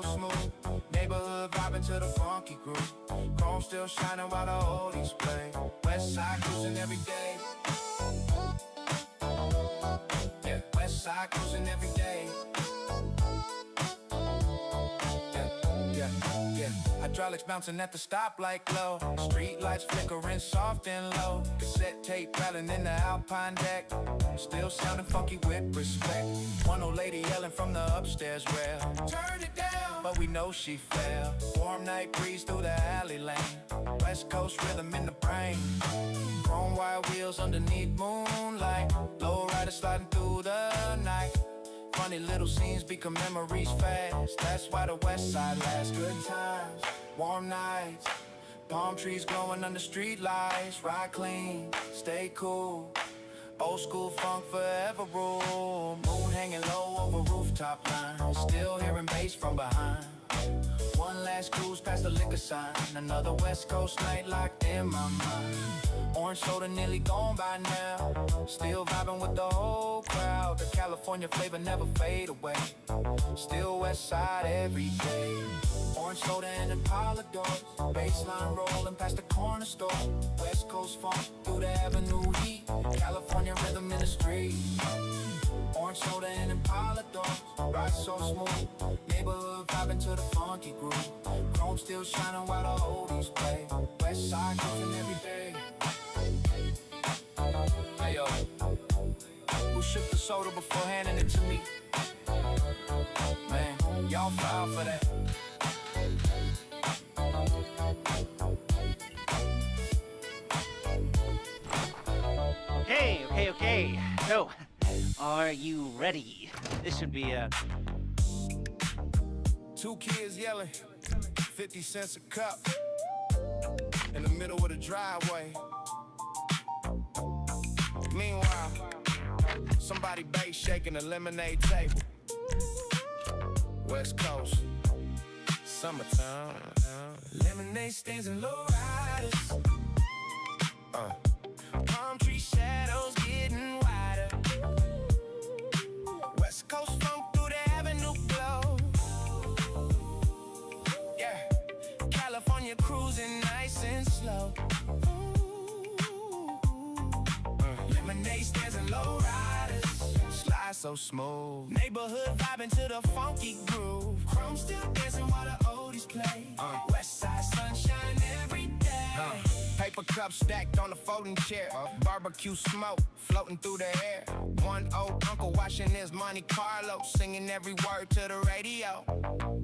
so smooth. Neighborhood vibing to the funky groove. Chrome still shining while the oldies play. West side cruising every day. Yeah, west side cruising every day. Yeah. Hydraulics bouncing at the stoplight glow. Street lights flickering soft and low. Cassette tape rattling in the Alpine deck. Still sounding funky with respect. One old lady yelling from the upstairs rail. Turn it down, but we know she fell. Warm night breeze through the alley lane. West Coast rhythm in the brain. Chrome wire wheels underneath moonlight. Low rider sliding through the night. Funny little scenes become memories fast. That's why the west side lasts. Good times, warm nights, palm trees glowing under street lights. Ride clean, stay cool. Old school funk forever rule. Moon hanging low over rooftop lines. Still hearing bass from behind. One last cruise past the liquor sign. Another West Coast night locked in my mind. Orange soda nearly gone by now. Still vibing with the whole crowd. The California flavor never fade away. Still west side every day. Orange soda and Impala doors. Baseline rolling past the corner store. West Coast funk through the avenue heat. California rhythm in the street. Orange soda and Impala doors. Ride so smooth. Neighborhood vibing to the funky groove. Chrome still shining while the oldies play. West side cruising every day. Hey yo, who shook the soda before handing it to me? Man, y'all foul for that. Okay. So, are you ready? This should be a... Two kids yelling, 50 cents a cup, in the middle of the driveway. Meanwhile, somebody bass shaking a lemonade table. West Coast, summertime. Lemonade stands and low riders. Palm tree shadows getting wider. West Coast funk through the avenue glow. Yeah, California cruising nice and slow. Lemonade stands and low riders. Slide so smooth. Neighborhood vibing to the funky groove. Chrome still dancing while the oldies play. West side sunshine every day. Paper cups stacked on the folding chair. Barbecue smoke floating through the air. One old uncle watching his Monte Carlo, singing every word to the radio.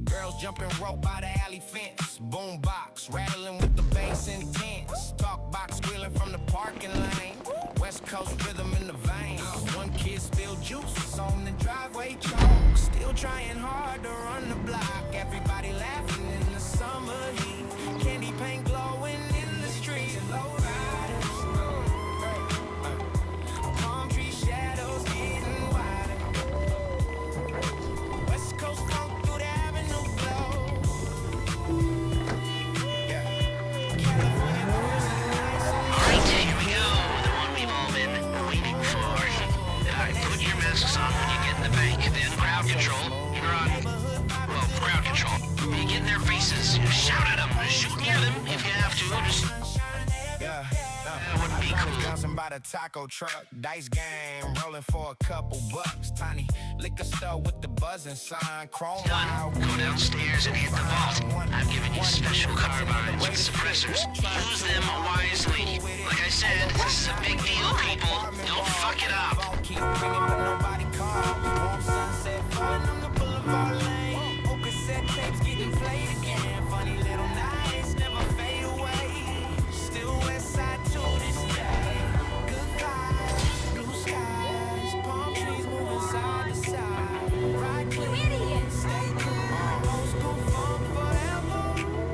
Girls jumping rope by the alley fence. Boom box rattling with the bass intense. Talk box squealing from the parking lane. West Coast rhythm in the veins. One kid spilled juice on the driveway chalk. Still trying hard to run the block. Everybody laughing in the summer heat. Candy paint glowing in the street. Low riders. Palm tree shadows getting wider. West Coast funk through the avenue glow. Yeah. California cruising nice. Alright, here we go. The one we've all been waiting for. Alright, put your masks on when you get in the bank. Then crowd control. You're on, well, crowd control. You get in their faces. You shout at them. Shoot near them if you have to. Just... That would be cool. Bouncing by the taco truck, dice game, rolling for a couple bucks. Tiny liquor store with the buzzing sign, chrome Done. Go downstairs and hit the vault. I've given you special carbines with suppressors. Use them wisely. Like I said, this is a big deal, people. Don't fuck it up. Keep ringing, but nobody calls. Warm sunset falling on the boulevard lane. Old cassette tapes getting played again. Funny little nights never fade away. Still west side to this day. Good vibes, blue skies, palm trees moving side to side. Ride clean, stay cool. Old school funk forever.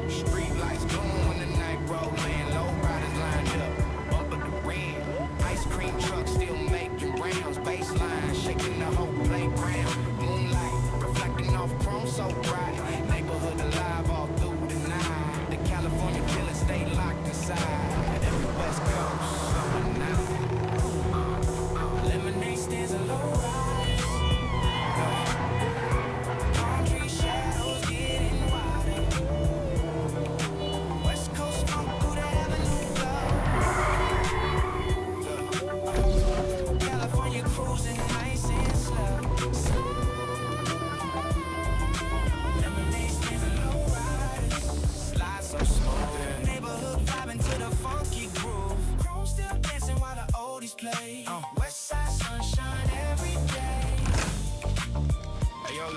Street lights glowing when the night rolling. Low riders lined up, bumper to rim. Ice cream truck still making rounds. Baseline shaking the whole playground. Moonlight reflecting off chrome so bright. Neighborhood alive all through the night. The California killers stay locked inside. Every West Coast summer night. Lemonade stands and low rise. Palm tree shadows get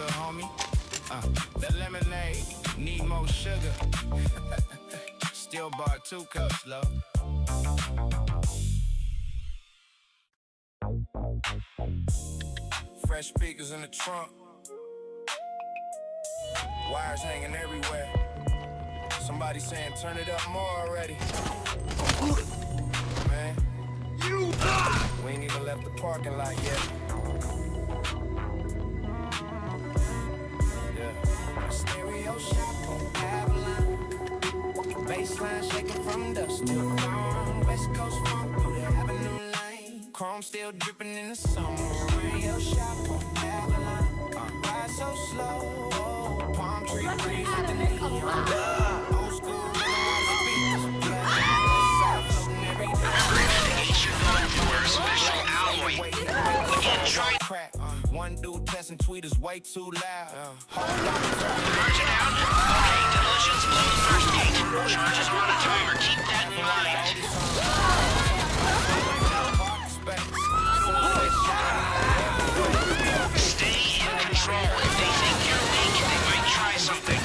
little homie. The lemonade, need more sugar. Still bar 2 cups, love. Fresh speakers in the trunk. Wires hanging everywhere. Somebody saying turn it up more already. Man, we ain't even left the parking lot yet. Yeah. Stereo shop on Avalon. Baseline shaking from dust till dawn. West Coast funk through the Avenue Lane. Chrome still dripping in the summer. Stereo shop on Avalon. Ride so slow. Palm tree breeze with the neon. Old school rhythm on the speakers. Remember, in case you're going for a special alloy, again, try crack. One dude testing tweeters way too loud. Charge it down. Okay, demolitions below the first gate. Charges are on a timer. Keep that in mind. Stay in control. If they think you're weak, they might try something.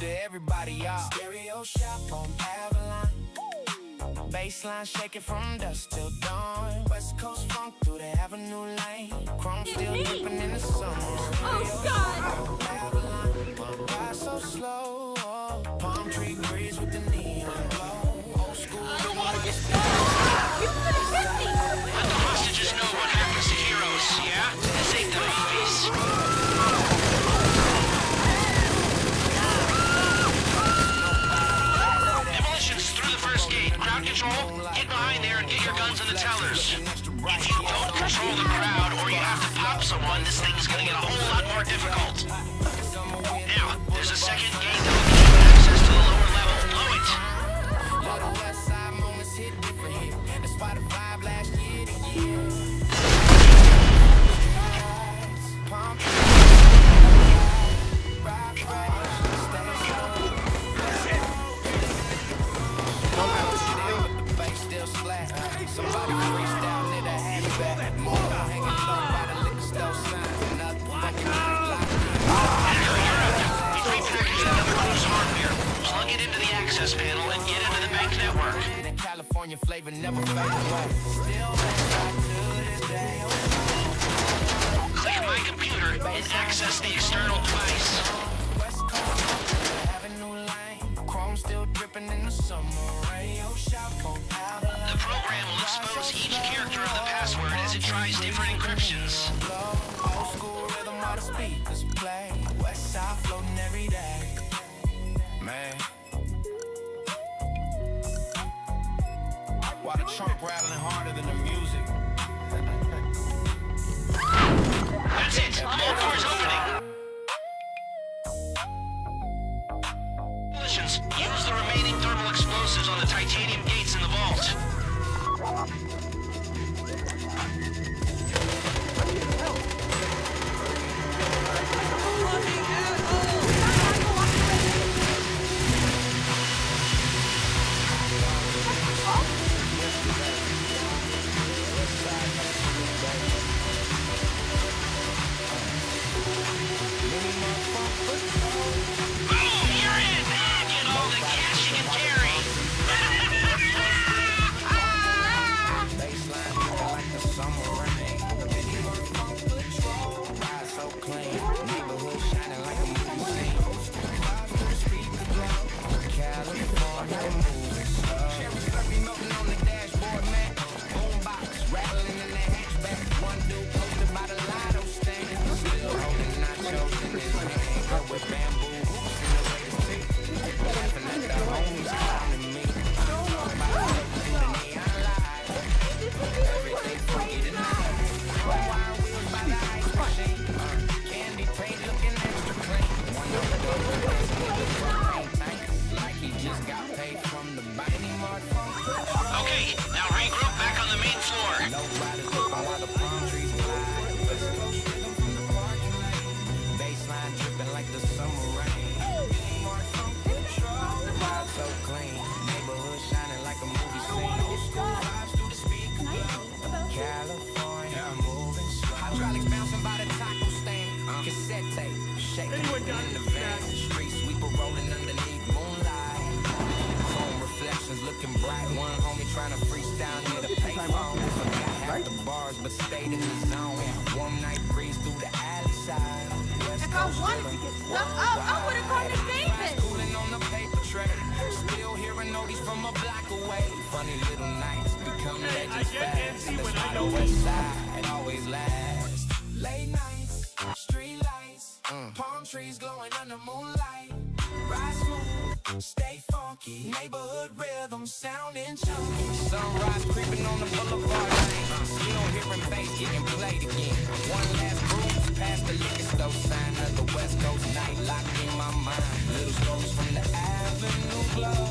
To everybody out. Stereo shop on Avalon. Baseline shaking from dusk till dawn. West Coast funk through the Avenue Lane. Chrome still dripping in the summer. Oh, God! Avalon, ride so slow. Palm tree breeze with the neon glow. Old school. Let the hostages know what happens to heroes, yeah? And save them in peace. Demolitions through the first gate. Crowd control. Get behind there and get your guns in the tellers. If you don't control the crowd or you have to pop someone, this thing is gonna get a whole lot more difficult. Now, there's a second gate that will give you access to the lower level. Blow it. Little West Side moments hit different here. That's why the vibe last year to year. Palm trees, ride fresh, stay slow. But the bass still slap. Somebody freestyle near the hatchback. More hanging low by the liquor store sign. Nothing fucking locked in. He's repackaged another cruise hardware. Plug it into the access panel and get into the bank network. The California flavor never fade away. Still back to this day. Click My Computer and access the external device. West Coast, Avenue Lane. Chrome still dripping in the summer. Radio shop on Avalon. The program will expose each character of the password as it tries different encryptions. Old school rhythm, all the speakers play. West side floating every day. Man. While the trunk rattling harder than the music. That's it. More doors opening. Demolitions. Use the remaining thermal explosives on the titanium gates in the vault. cassette tape, shaking in the van. Street sweeper rolling underneath moonlight. Chrome reflections looking bright. One homie trying to freestyle near the payphone. Forgot half the bars, but stayed in the zone. Warm night breeze through the alley side. If I wanted to get stuck up, I would have gone to David. Cooling on the paper tray. Still hearing oldies from a block away. Funny little nights become legends fast. That's why the west side always lasts. Late nights, street lights, palm trees glowing under moonlight. Ride smooth, stay funky. Neighborhood rhythm sounding chunky. Sunrise creeping on the boulevard lane. Still hearing bass getting played again. One last cruise past the liquor store sign of the West Coast night locked in my mind. Little stories from the avenue glow.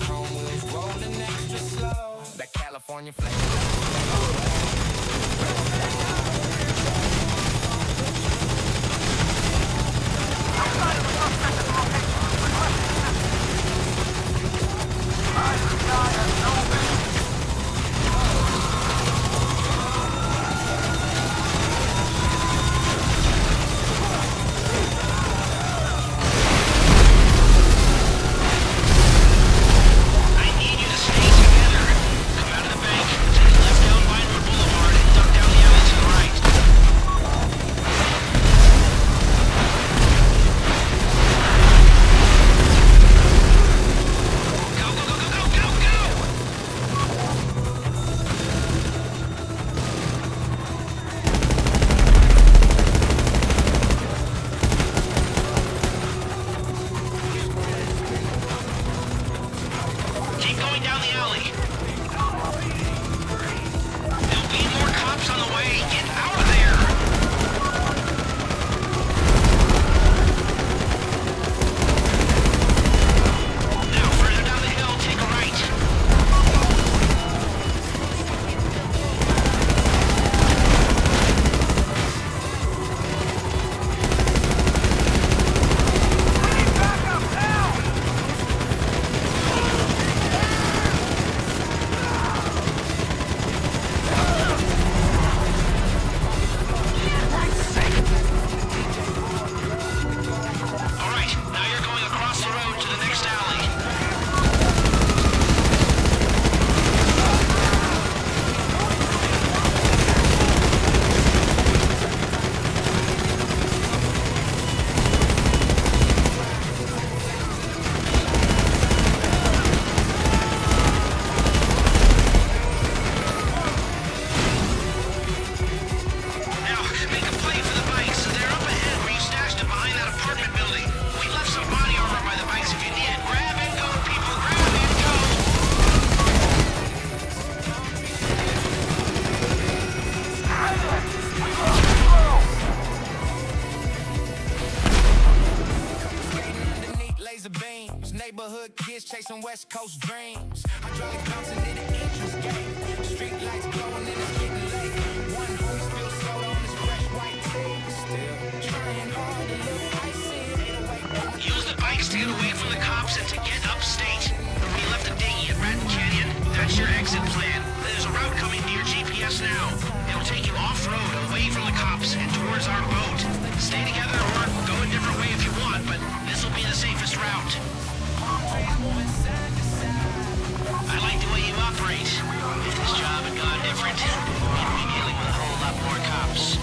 Chrome wheels rolling extra slow. That California flavor. Neighborhood kids chasing West Coast dreams. Hydraulic bouncing in the entrance gate. Street lights glowing and it's getting late. One home still sold on his fresh white tee. Still trying hard to look icy. Use the bikes to get away from the cops and to get upstate. We left the dinghy at Ratton Canyon. That's your exit plan. There's a route coming to your GPS now. It'll take you off-road, away from the cops, and towards our boat. Stay together or go a different way if you want, but this will be the safest route. I like the way you operate. If this job had gone different, we'd be dealing with a whole lot more cops.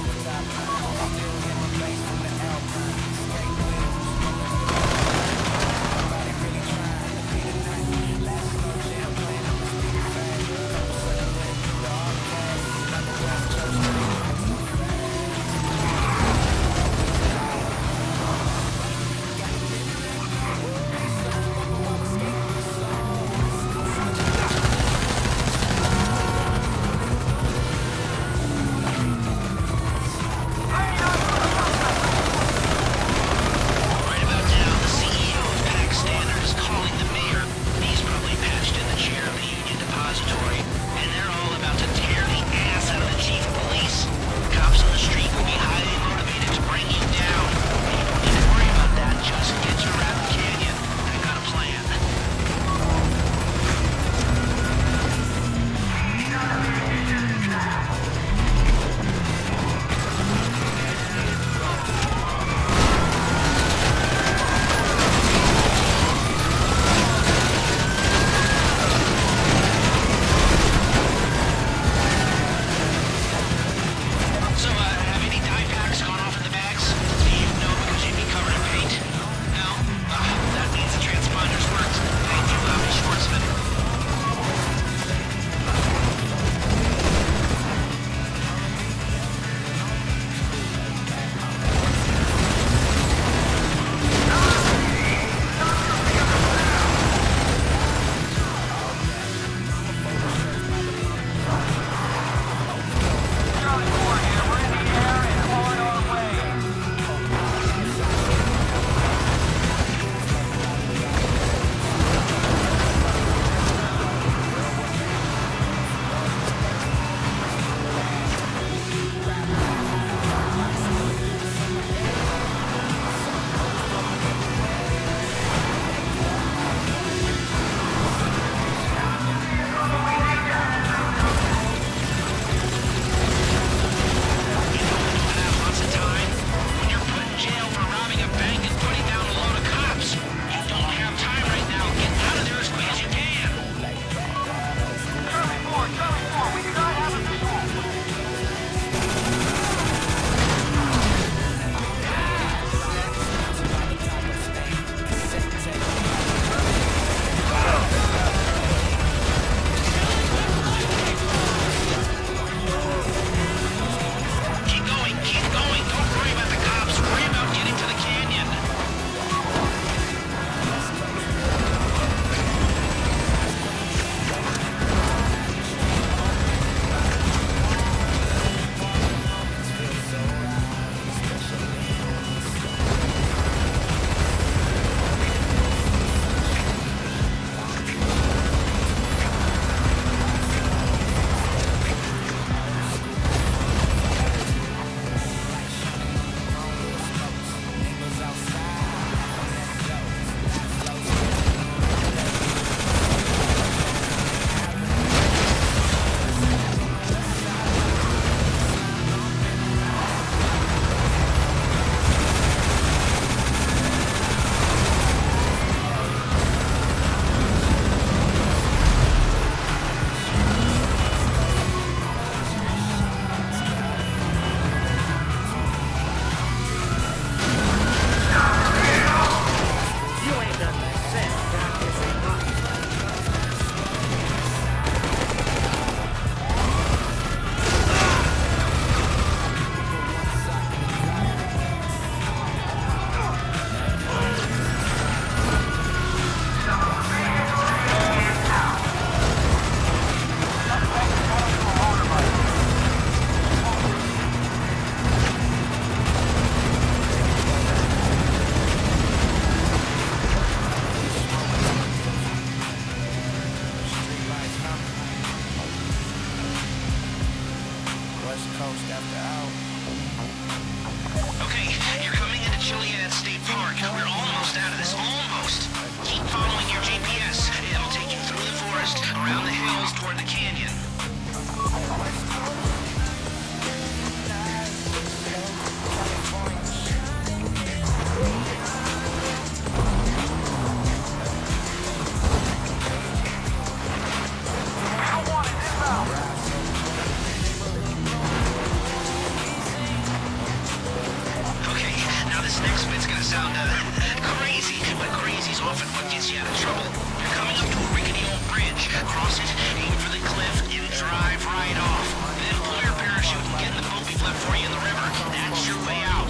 gonna sound crazy, but crazy's often what gets you out of trouble. You're coming up to a rickety old bridge. Cross it, aim for the cliff, and drive right off. Then pull your parachute and get in the boat we've left for you in the river. That's your way out.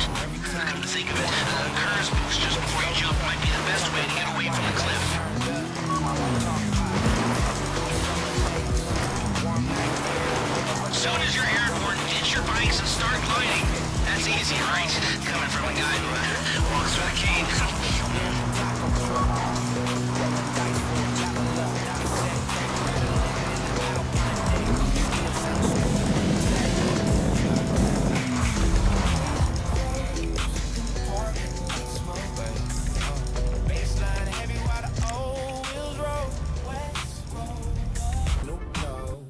Come to think of it, Curse boost just before you jump might be the best way to get away from the cliff. Soon as you're airborne, ditch your bikes and start gliding. That's easy, right? Coming from a guy who walks with a cane.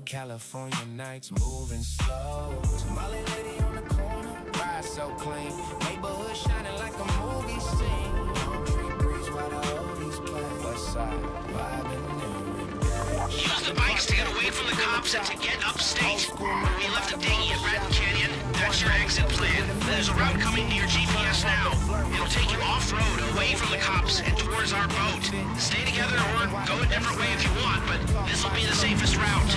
California nights moving slow. Somali lady on the corner, ride so clean. Neighborhood shining like a movie scene. Palm tree breeze while the oldies play. West side vibing every day. Use the bikes to get away from the cops and to get upstate. We left a dinghy at Breton Canyon. That's your exit plan. There's a route coming to your GPS now. It'll take you off-road, away from the cops, and towards our boat. Stay together or go a different way if you want, but this will be the safest route.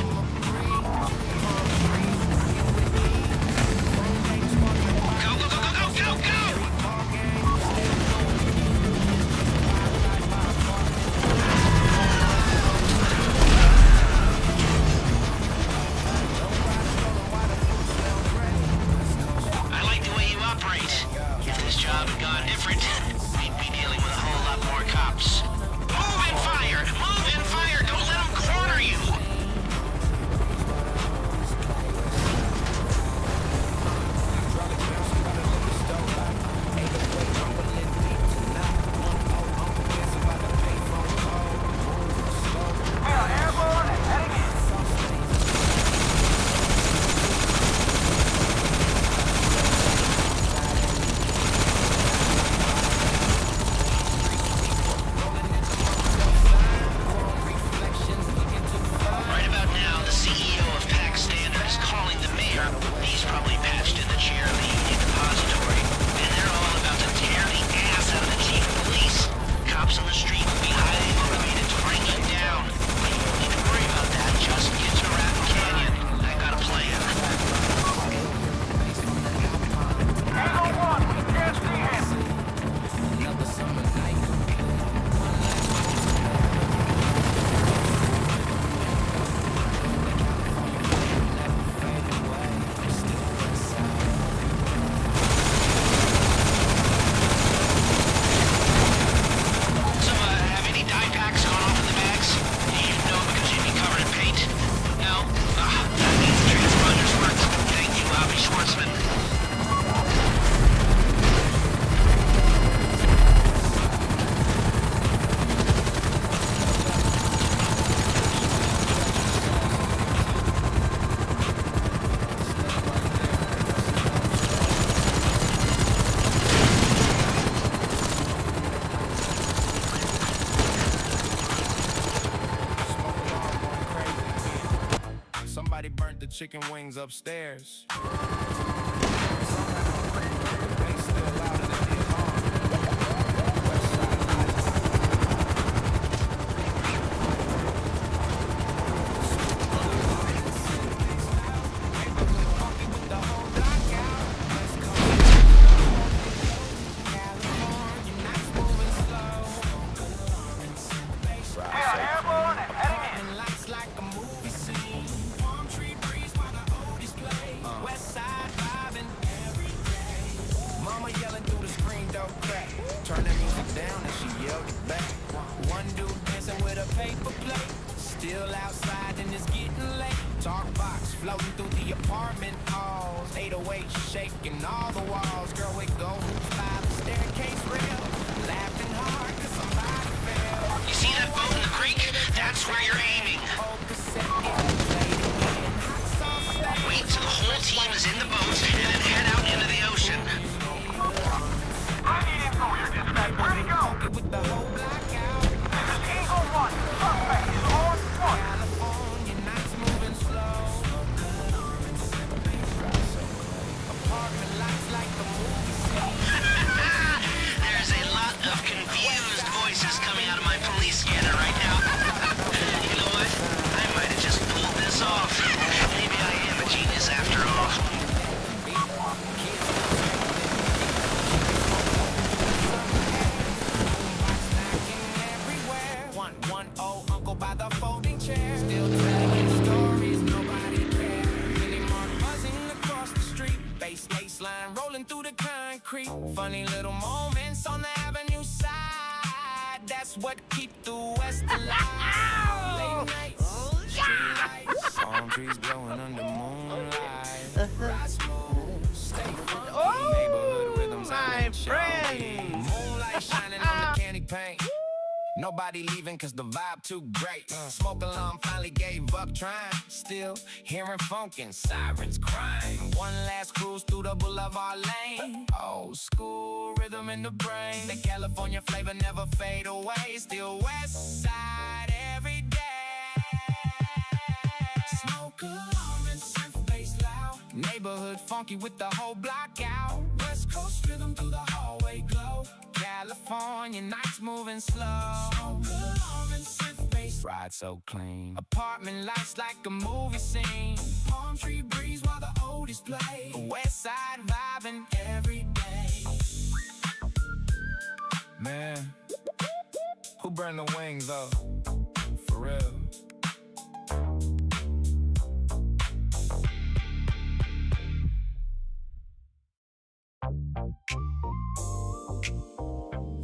Somebody burnt the chicken wings upstairs. Turn the music down and she yelled it back. One dude dancing with a paper plate. Still outside and it's getting late. Talk box floating through the apartment halls. 808 shaking all the walls. Girl with gold hoops by the staircase rail. Laughing hard cause somebody fell. You see that boat in the creek? That's where you're aiming. Wait till the whole team is in the boat and then head out into the ocean. I need info here, dispatch. Where'd he go? With the whole block out. This is Eagle 1. Suspect is on foot. California nights moving slow. Apartment lights like the movie scene. There's a rolling through the concrete. Funny little moments on the avenue side. That's what keep the West alive. Late nights, street lights, palm trees glowing under moonlight. Ride smooth, stay funky. Neighborhood rhythms, my friend. Moonlight shining on the candy paint. Nobody leaving cause the vibe too great. Smoke alarm finally gave up trying. Still hearing funk and sirens crying. One last cruise through the Boulevard lane. Old school rhythm in the brain. The California flavor never fade away. Still West Side every day. Smoke alarm and synth bass loud. Neighborhood funky with the whole block out. West Coast rhythm through the hallway glow. California nights moving slow. Smoke alarm and synth bass ride so clean. Apartment lights like a movie scene. Palm tree breeze while the oldies play. West Side vibing every day. Man, who burned the wings up? For real.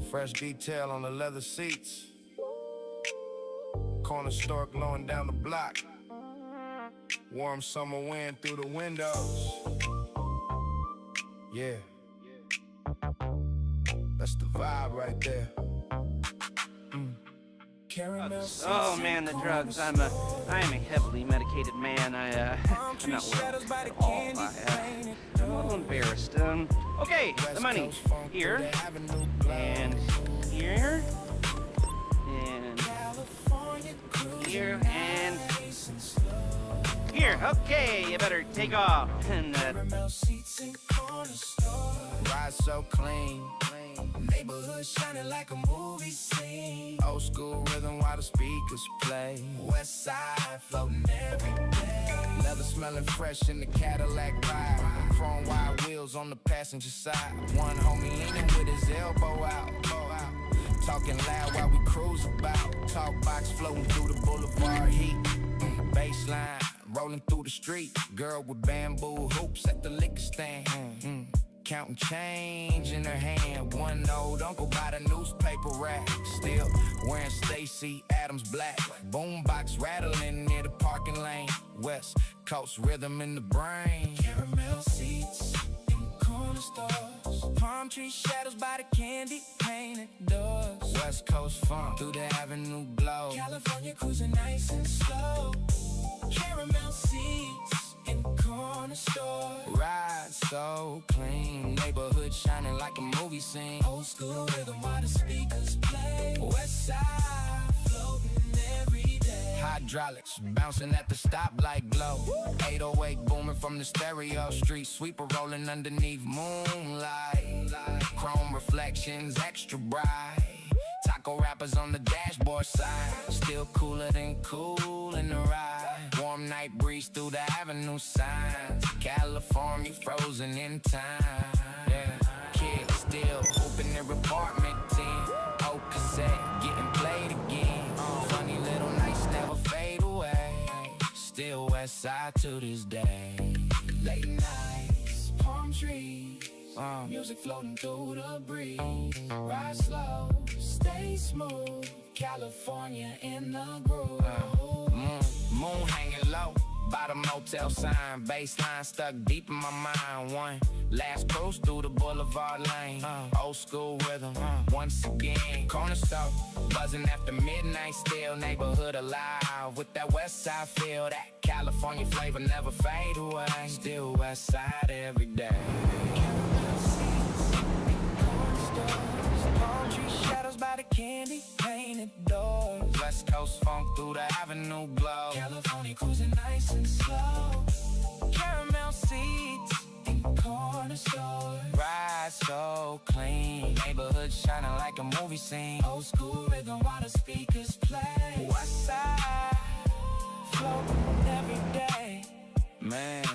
Fresh detail on the leather seats. Corner store glowing down the block. Warm summer wind through the windows. Yeah, that's the vibe right there. Oh man, the drugs. I'm a heavily medicated man. I'm not well at all. I'm a little embarrassed. Okay, the money. Here, and here, and here, and here. Okay, you better take off. And ride so clean. Neighborhood shining like a movie scene. Old school rhythm while the speakers play. West Side floating every day. Leather smelling fresh in the Cadillac ride. Chrome wide wheels on the passenger side. One homie leaning with his elbow out. Talking loud while we cruise about. Talk box floating through the boulevard heat. Baseline rolling through the street. Girl with bamboo hoops at the liquor stand. Counting change in her hand. One old uncle by the newspaper rack. Still wearing Stacey Adams black. Boombox rattling near the parking lane. West Coast rhythm in the brain. Caramel seats in corner stores. Palm tree shadows by the candy painted doors. West Coast funk through the avenue glow. California cruising nice and slow. Caramel seats in corner store. Ride so clean. Neighborhood shining like a movie scene. Old school rhythm while the speakers play. West Side floating every day. Hydraulics bouncing at the stoplight glow. 808 booming from the stereo. Street sweeper rolling underneath moonlight. Chrome reflections extra bright. Taco wrappers on the dashboard side. Still cooler than cool in the ride. Warm night breeze through the avenue signs. California frozen in time. Yeah, kids still hooping their apartment 10. Old cassette getting played again. Funny little nights never fade away. Still West Side to this day. Late nights, palm trees. Music floating through the breeze. Ride slow, stay smooth. California in the groove. Moon hanging low by the motel sign. Baseline stuck deep in my mind. One last cruise through the boulevard lane. Old school rhythm once again. Corner store buzzing after midnight. Still neighborhood alive with that West Side feel. That California flavor never fade away. Still West Side every day. Palm tree shadows by the candy painted doors. West Coast funk through the avenue glow. California cruising nice and slow. Caramel seats in corner store. Ride so clean. Neighborhood shining like a movie scene. Old school rhythm while the speakers play. West Side floating every day. Man,